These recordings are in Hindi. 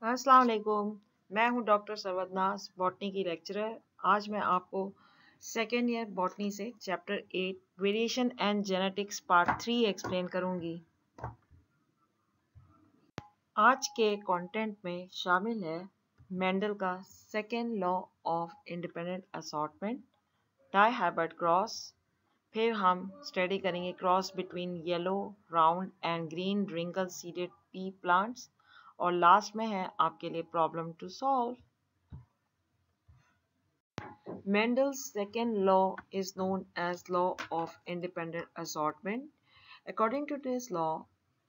अस्सलाम वालेकुम। मैं हूं डॉक्टर सरवदनाज, बॉटनी की लेक्चरर। आज मैं आपको सेकेंड ईयर बॉटनी से chapter 8 variation and genetics part 3 explain करूंगी। आज के कंटेंट में शामिल है मेंडल का second law of independent assortment, dihybrid cross, फिर हम स्टडी करेंगे cross between yellow round and green wrinkle seeded pea plants, और लास्ट में है आपके लिए problem to solve. Mendel's second law is known as law of independent assortment. According to this law,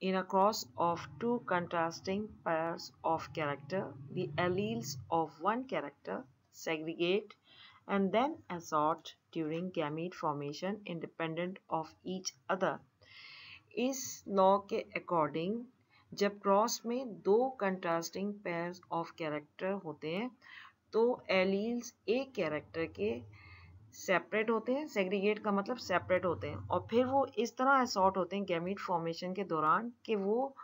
in a cross of two contrasting pairs of character, the alleles of one character segregate and then assort during gamete formation independent of each other. इस लॉ के अकॉर्डिंग जब क्रॉस में दो कंट्रास्टिंग पेयर्स ऑफ कैरेक्टर होते हैं तो एलील्स एक कैरेक्टर के सेपरेट होते हैं, सेग्रीगेट का मतलब सेपरेट होते हैं, और फिर वो इस तरह असॉर्ट होते हैं गैमीट फॉर्मेशन के दौरान कि वो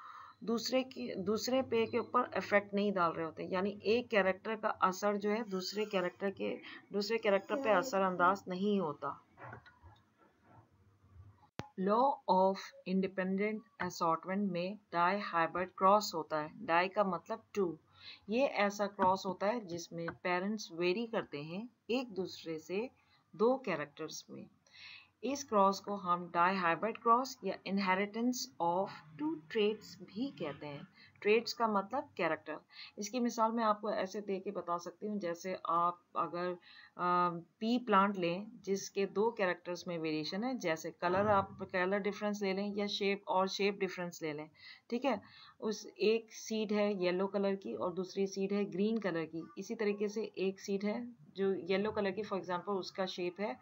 दूसरे पे के ऊपर इफेक्ट नहीं डाल रहे होते, यानी एक कैरेक्टर का असर जो है दूसरे कैरेक्टर पे असर अंदाज नहीं होता। लॉ ऑफ इंडिपेंडेंट असॉर्टमेंट में डाई हाइब्रिड क्रॉस होता है। डाई का मतलब टू। ये ऐसा क्रॉस होता है जिसमें पेरेंट्स वेरी करते हैं एक दूसरे से दो कैरेक्टर्स में। इस क्रॉस को हम डाई हाइब्रिड क्रॉस या इनहेरिटेंस ऑफ टू ट्रेट्स भी कहते हैं। ट्रेट्स का मतलब कैरेक्टर। इसकी मिसाल मैं आपको ऐसे दे के बता सकती हूँ, जैसे आप अगर पी प्लांट लें जिसके दो कैरेक्टर्स में वेरिएशन है, जैसे आप कलर डिफरेंस ले लें या शेप डिफरेंस ले लें, ठीक है। उस एक सीड है येलो कलर की और दूसरी सीड है ग्रीन कलर की। इसी तरीके से एक सीड है जो येलो कलर की, फॉर एग्जांपल उसका शेप है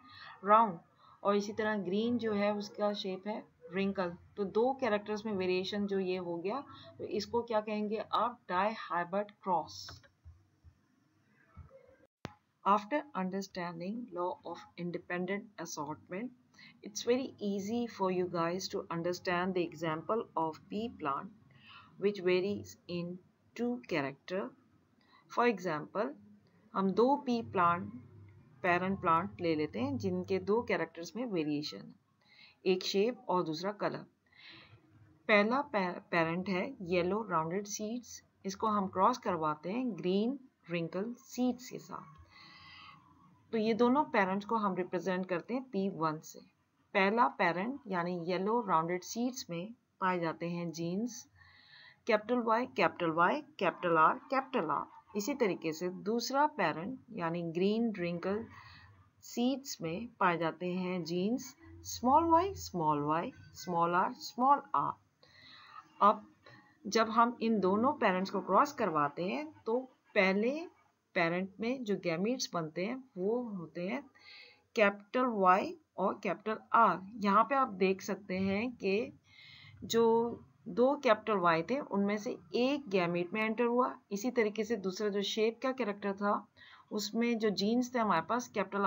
राउंड, और इसी तरह ग्रीन जो है उसका शेप है रिंकल। तो दो कैरेक्टर्स में वेरिएशन जो ये हो गया, तो इसको क्या कहेंगे आप? Dihybrid cross. After understanding law of independent assortment, it's very easy for you guys to understand the example of pea plant which varies in two character. For example, हम दो pea plant पेरेंट प्लांट ले लेते हैं जिनके दो कैरेक्टर्स में वेरिएशन है, एक शेप और दूसरा कलर। पहला पेरेंट है येलो राउंडेड सीड्स, इसको हम क्रॉस करवाते हैं ग्रीन रिंकल सीड्स के साथ। तो ये दोनों पेरेंट्स को हम रिप्रेजेंट करते हैं P1 से। पहला पेरेंट यानी येलो राउंडेड सीड्स में पाए जाते हैं genes capital Y, capital R। इसी तरीके से दूसरा पेरेंट यानी ग्रीन रिंकल सीड्स में पाए जाते हैं genes small y, small r। अब जब हम इन दोनों पेरेंट्स को क्रॉस करवाते हैं तो पहले पेरेंट में जो गैमीट्स बनते हैं वो होते हैं कैपिटल Y और कैपिटल R। यहाँ पे आप देख सकते हैं कि जो दो कैपिटल Y थे उनमें से एक गैमीट में एंटर हुआ। इसी तरीके से दूसरा जो शेप का कैरेक्टर था उसमें जो जीन्स थे हमारे पास कैपिटल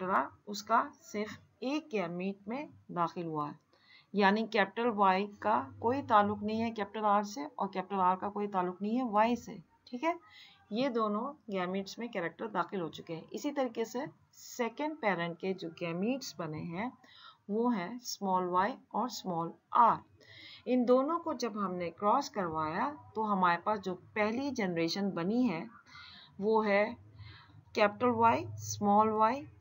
R, उसका सिर्फ एक गैमीट में दाखिल हुआ है, यानी कैपिटल Y का कोई ताल्लुक नहीं है कैपिटल R से और कैपिटल R का कोई ताल्लुक नहीं है Y से, ठीक है। ये दोनों गैमीट्स में कैरेक्टर दाखिल हो चुके हैं। इसी तरीके से सेकेंड पेरेंट के जो गैमीट्स बने हैं वो है स्मॉल y और स्मॉल r। इन दोनों को जब हमने क्रॉस करवाया तो हमारे पास जो पहली जनरेशन बनी है वो है capital Y,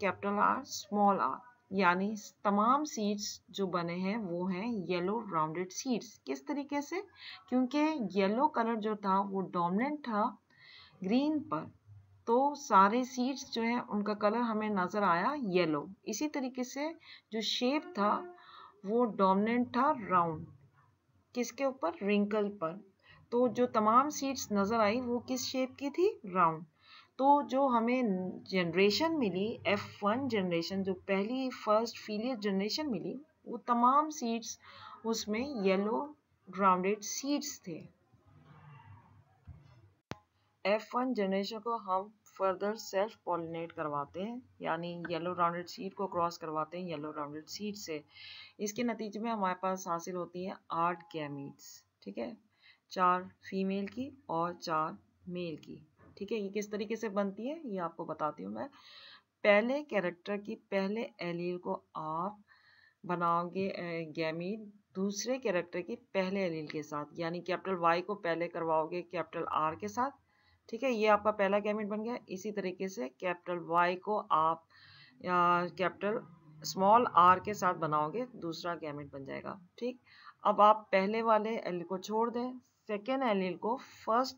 capital R, small r। यानी तमाम सीड्स जो बने हैं वो हैं येलो राउंडेड सीड्स। किस तरीके से? क्योंकि येलो कलर जो था वो डोमिनेंट था ग्रीन पर, तो सारे सीड्स जो हैं उनका कलर हमें नज़र आया येलो। इसी तरीके से जो शेप था वो डोमिनेंट था राउंड, किसके ऊपर? रिंकल पर। तो जो तमाम सीड्स नज़र आई वो किस शेप की थी? राउंड। तो जो हमें जनरेशन मिली F1 जनरेशन, जो पहली फर्स्ट फीलियर जनरेशन मिली, वो तमाम सीड्स उसमें येलो राउंडेड सीड्स थे। F1 जनरेशन को हम फर्दर सेल्फ पॉलिनेट करवाते हैं, यानी येलो राउंडेड सीड को क्रॉस करवाते हैं येलो राउंडेड सीड से। इसके नतीजे में हमारे पास हासिल होती हैं 8 गैमीट्स, ठीक है, 4 फीमेल की और 4 मेल की। ठीक है, ये किस तरीके से बनती है ये आपको बताती हूँ मैं। पहले कैरेक्टर की पहले एलील को आप बनाओगे गैमीट दूसरे कैरेक्टर की पहले एलील के साथ, यानी कैपिटल वाई को पहले करवाओगे कैपिटल आर के साथ। ठीक है, ये आपका पहला गैमीट बन गया। इसी तरीके से कैपिटल वाई को आप कैपिटल स्मॉल आर के साथ बनाओगे, दूसरा गैमीट बन जाएगा। ठीक, अब आप पहले वाले एलील को छोड़ दें, सेकेंड एलील को फर्स्ट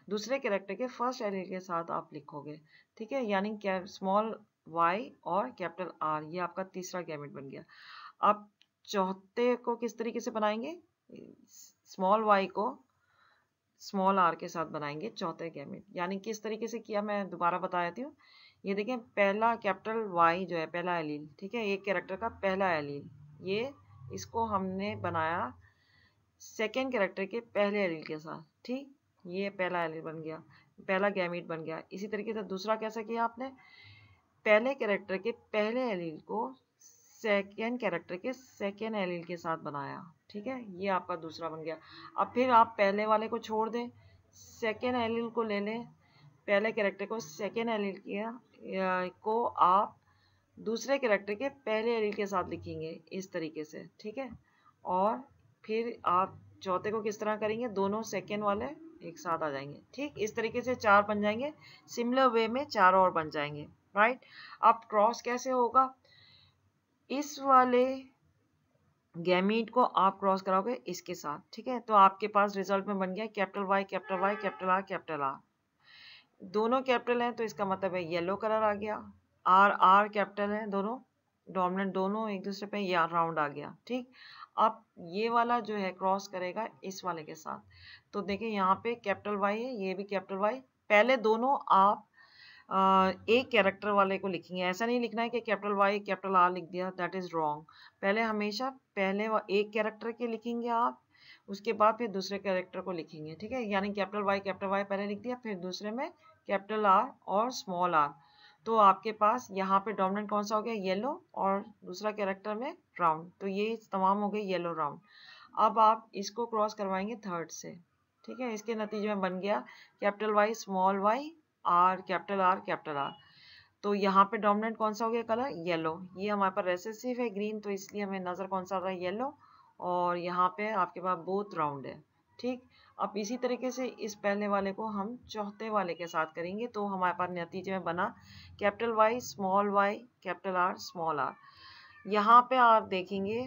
दूसरे कैरेक्टर के फर्स्ट एलील के साथ आप लिखोगे। ठीक है, यानी स्मॉल वाई और कैपिटल आर, ये आपका तीसरा गैमेट बन गया। आप चौथे को किस तरीके से बनाएंगे? स्मॉल वाई को स्मॉल आर के साथ बनाएंगे चौथे गैमेट। यानी किस तरीके से किया मैं दोबारा बता देती हूँ। ये देखें, पहला कैपिटल वाई जो है पहला एलील, ठीक है, एक कैरेक्टर का पहला एलील, ये इसको हमने बनाया सेकेंड कैरेक्टर के पहले एलील के साथ। ठीक, ये पहला एलील बन गया, पहला गैमीट बन गया। इसी तरीके से दूसरा कैसा किया आपने? पहले कैरेक्टर के पहले एलील को सेकेंड कैरेक्टर के सेकेंड एलील के साथ बनाया। ठीक है, ये आपका दूसरा बन गया। अब फिर आप पहले वाले को छोड़ दें, सेकेंड एलील को ले लें, पहले कैरेक्टर को सेकेंड एलील किया को आप दूसरे कैरेक्टर के पहले एलील के साथ लिखेंगे इस तरीके से। ठीक है, और फिर आप चौथे को किस तरह करेंगे? दोनों सेकेंड वाले एक साथ आ जाएंगे। ठीक, इस तरीके से 4 बन जाएंगे। सिमिलर वे में 4 और बन जाएंगे। राइट, अब क्रॉस कैसे होगा? इस वाले गैमीट को आप क्रॉस कराओगे इसके साथ। ठीक है, तो आपके पास रिजल्ट में बन गया capital Y capital Y capital R capital R. दोनों कैपिटल हैं तो इसका मतलब है येलो कलर आ गया। आर आर कैपिटल है, दोनों डोमिनेंट, दोनों एक दूसरे पे या राउंड आ गया। ठीक, अब ये वाला जो है क्रॉस करेगा इस वाले के साथ। तो देखिए यहाँ पे कैपिटल वाई है, ये भी कैपिटल वाई। पहले दोनों आप एक कैरेक्टर वाले को लिखेंगे। ऐसा नहीं लिखना है कि कैपिटल वाई कैपिटल आर लिख दिया, दैट इज रॉन्ग। पहले हमेशा पहले एक कैरेक्टर के लिखेंगे आप, उसके बाद फिर दूसरे कैरेक्टर को लिखेंगे। ठीक है, यानी कैपिटल वाई पहले लिख दिया, फिर दूसरे में कैपिटल आर और स्मॉल आर। तो आपके पास यहाँ पे डोमिनेंट कौन सा हो गया? येलो, और दूसरा कैरेक्टर में राउंड। तो ये तमाम हो गए येलो राउंड। अब आप इसको क्रॉस करवाएंगे थर्ड से। ठीक है, इसके नतीजे में बन गया capital Y small Y R capital R capital R. तो यहाँ पे डोमिनेंट कौन सा हो गया कलर? येलो। ये हमारे पास रेसेसिव है ग्रीन, तो इसलिए हमें नजर कौन सा आ रहा है? येलो। और यहाँ पे आपके पास बोथ राउंड है। ठीक, अब इसी तरीके से इस पहले वाले को हम चौथे वाले के साथ करेंगे। तो हमारे पास नतीजे में बना capital Y small Y capital R small R. यहाँ पे आप देखेंगे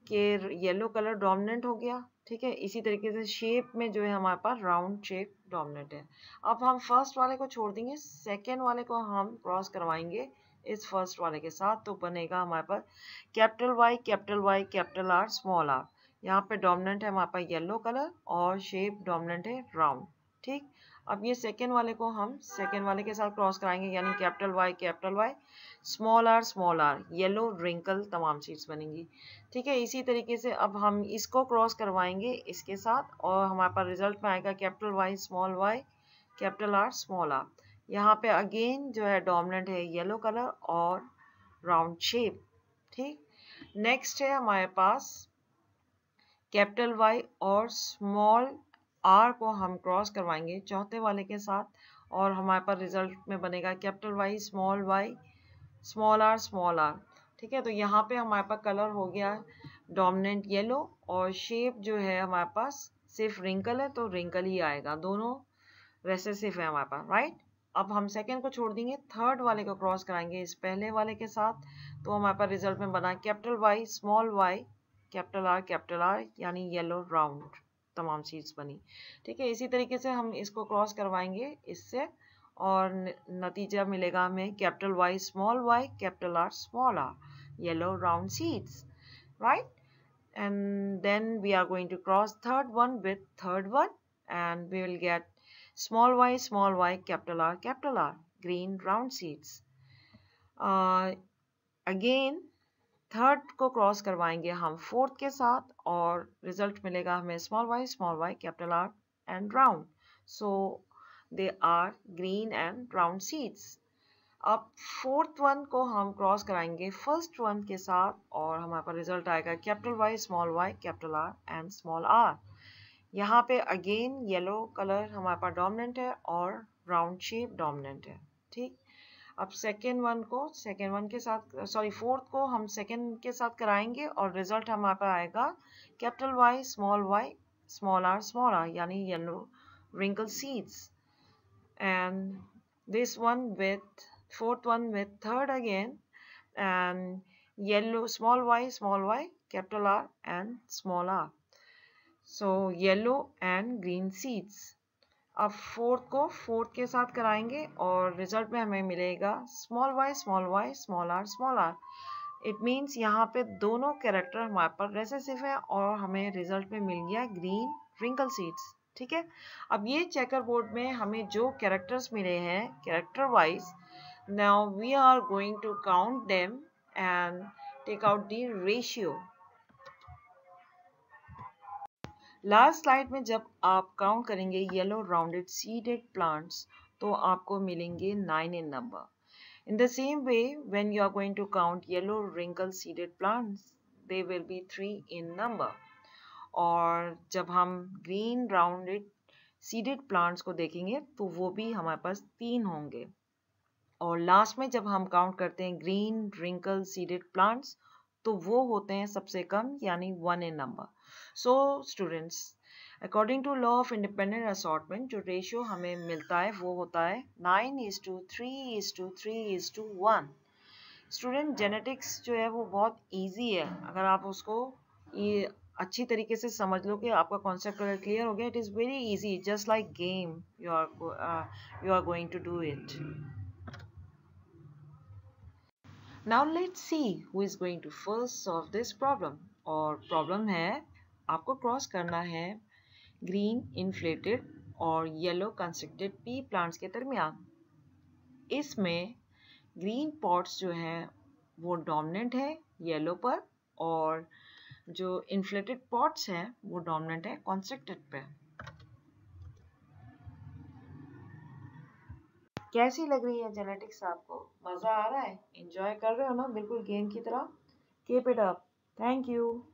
कि येलो कलर डोमिनेंट हो गया। ठीक है, इसी तरीके से शेप में जो है हमारे पास राउंड शेप डोमिनेंट है। अब हम फर्स्ट वाले को छोड़ देंगे, सेकेंड वाले को हम क्रॉस करवाएंगे इस फर्स्ट वाले के साथ। तो बनेगा हमारे पास capital Y capital R small R. यहाँ पे डोमिनेंट है हमारे पास येलो कलर और शेप डोमिनेंट है राउंड। ठीक, अब ये सेकेंड वाले को हम सेकेंड वाले के साथ क्रॉस कराएंगे, यानी capital Y small R yellow wrinkle तमाम शीट्स बनेंगी। ठीक है, इसी तरीके से अब हम इसको क्रॉस करवाएंगे इसके साथ, और हमारे पास रिजल्ट में आएगा capital Y capital R small R. यहाँ पे अगेन जो है डोमिनेंट है येलो कलर और राउंड शेप। ठीक, नेक्स्ट है हमारे पास कैपिटल वाई और स्मॉल आर को हम क्रॉस करवाएंगे चौथे वाले के साथ, और हमारे पास रिजल्ट में बनेगा कैपिटल वाई स्मॉल आर। ठीक है, तो यहाँ पे हमारे पास कलर हो गया डोमिनेंट येलो, और शेप जो है हमारे पास सिर्फ रिंकल है, तो रिंकल ही आएगा। दोनों रेसेसिव है हमारे पास। राइट, अब हम सेकेंड को छोड़ देंगे, थर्ड वाले को क्रॉस कराएंगे इस पहले वाले के साथ। तो हमारे पास रिजल्ट में बना capital Y small Y capital R, यानी येलो राउंड तमाम शीट्स बनी। ठीक है, इसी तरीके से हम इसको क्रॉस करवाएंगे इससे, और नतीजा मिलेगा हमें capital Y capital R small R, yellow round seeds. Right, and then we are going to cross third one with third one, and we will get small y capital R green round seeds. Again third को क्रॉस करवाएंगे हम फोर्थ के साथ, और रिजल्ट मिलेगा हमें small y capital R and round, so they are green and round seeds. अब फोर्थ वन को हम क्रॉस कराएंगे फर्स्ट वन के साथ, और हमारे पास रिजल्ट आएगा capital Y capital R and small R. यहाँ पे अगेन येलो कलर हमारे पास डोमिनेंट है और राउंड शेप डोमिनेंट है। ठीक, अब सेकेंड वन के साथ फोर्थ को हम सेकेंड के साथ कराएंगे और रिजल्ट हमारे पास आएगा कैपिटल वाई स्मॉल आर यानी yellow wrinkle seeds, and this one with fourth one with third again, and yellow small y capital R and small r, so yellow and green seeds। अब फोर्थ के साथ कराएंगे और रिजल्ट में हमें मिलेगा small y small r। It means यहाँ पे दोनों कैरेक्टर हमारे पास रेसेसिव है और हमें रिजल्ट में मिल गया ग्रीन रिंकल सीड्स। ठीक है, अब ये चेकर बोर्ड में हमें जो कैरेक्टर्स मिले हैं character wise, now we are going to count them and take out the ratio. Last slide में जब आप काउंट करेंगे येलो राउंडेड सीडेड प्लांट्स तो आपको मिलेंगे 9 इन number. In the same way, when you are going to count yellow wrinkle seeded plants, they will be 3 in number. और जब हम green rounded seeded plants को देखेंगे तो वो भी हमारे पास 3 होंगे। और लास्ट में जब हम काउंट करते हैं green wrinkle seeded plants तो वो होते हैं सबसे कम यानी 1 in number. So students, according to law of independent assortment जो रेशियो हमें मिलता है वो होता है 9:3:3:1। स्टूडेंट जेनेटिक्स जो है वो बहुत इजी है, अगर आप उसको ये अच्छी तरीके से समझ लो कि आपका कॉन्सेप्ट अगर क्लियर हो गया, it is very easy, just like game you are going to do it. Now let's see who is going to first solve this problem. और प्रॉब्लम है आपको क्रॉस करना है ग्रीन इन्फ्लेटेड और येलो कंस्ट्रक्टेड पी प्लांट्स के दरमियान। इसमें ग्रीन पॉट्स जो हैं वो डोमिनेंट है येलो पर और जो इन्फ्लेटेड पॉट्स हैं वो डोमिनेंट है कंस्ट्रक्टेड पे। कैसी लग रही है जेनेटिक्स आपको? मज़ा आ रहा है? एंजॉय कर रहे हो ना बिल्कुल गेम की तरह? Keep it up. Thank you.